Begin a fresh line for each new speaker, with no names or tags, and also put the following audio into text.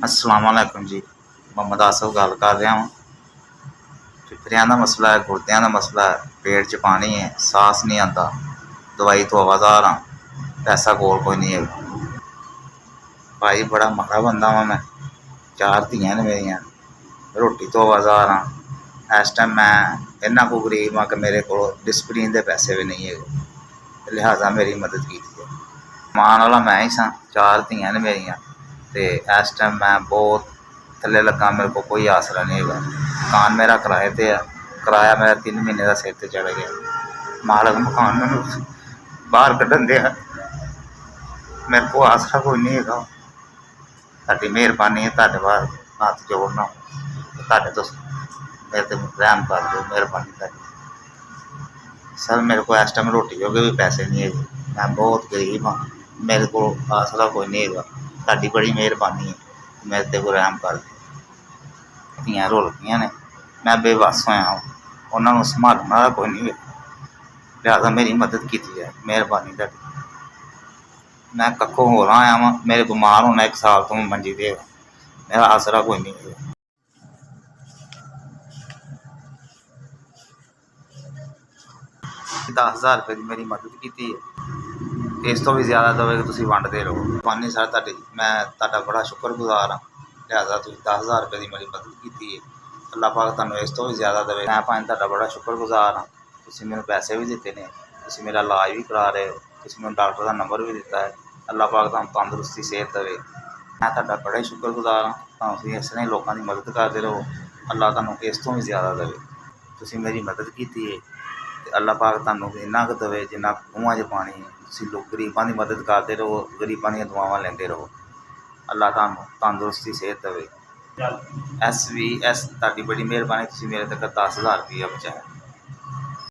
अस्सलाम वालेकुम जी। मोहम्मद आसिफ गल कर रहा हूँ। फिफरियां का मसला है, गुर्दियां का मसला है, पेट च पानी है, सांस नहीं आता, दवाई तो आवाज़ार हाँ, पैसा कोल कोई नहीं है। भाई बड़ा माड़ा बंदा वा मैं, 4 धियां ने मेरियां, रोटी तो आवाज़ार हाँ। इस टाइम मैं इन्ना को गरीब हाँ कि मेरे को डिस्पलिन के पैसे भी नहीं है, लिहाजा मेरी मदद की है। कमान वाला मैं ही सा, 4 धियां ने मेरियां, ते इस टाइम मैं बहुत थल्ले लगा, मेरे को कोई आसरा नहीं है। मकान मेरा किराए ते है, किराया मेरा 3 महीने का सिर ते चढ़ गया। मालक मकान मैनू बाहर कड्ढन दिया, मेरे को आसरा कोई नहीं है। साडी मेहरबानी है, तुहाडे बाद हत्थ जोड़ना, तुहाडे तो मेरे ते रहम कर दो, मेहरबानी तुहाडी। सर मेरे को इस टाइम रोटी जोगे भी पैसे नहीं है, मैं बहुत गरीब हाँ, मेरे को आसरा कोई नहीं है। तुहाडी बड़ी मेहरबानी है, मेरे ते कोई रहम कर दो। धियां रुल गईयां ने, मैं बेबस होया, उन्होंने संभालने वाला कोई नहीं है, लिहाजा मेरी मदद की जाए, मेहरबानी तुहाडी। मैं कक्खों होर आया वां, मेरे बीमार होना 1 साल तो मैं मंजी ते, मेरा आसरा कोई नहीं है। 10,000 रुपये की मेरी मदद की है, इस तो भी ज़्यादा दवे कि तुसीं वंडदे रहो। मेहरबानी सर तुहाडी, मैं तुहाडा बड़ा शुक्रगुजार हाँ, लिहाजा तुसीं 10,000 रुपये की मेरी मदद की है। अल्लाह पाक तुहानूं इस तो भी ज़्यादा दवे। मैं भावें तुहाडा बड़ा शुक्रगुजार हाँ, तुसीं मैनूं पैसे भी दित्ते ने, तुसीं मेरा इलाज भी करा रहे हो, तुसीं मैनूं डॉक्टर का नंबर भी दिता है। अल्लाह पाक तुहानूं तंदुरुस्ती सेहत देवे। मैं तुहाडा बड़ा ही शुक्रगुजार हाँ, तुसीं इस तरह लोगों की मदद करते रहो, अल्लाह तुहानूं इस तो भी ज़्यादा देवे। तुसीं मेरी मदद की है, ते अल्लाह पाक तुहानूं इन्ना क देवे जिन्ना खूहां च पानी है। तुसीं लोग गरीबां की मदद करते रहो, गरीबां दी दुआवां लैंदे रहो, अल्लाह तुहानूं तंदुरुस्ती सेहत देवे। तुहाडी बड़ी मेहरबानी, तुसीं मेरे तक 10,000 रुपया पहुँचाया।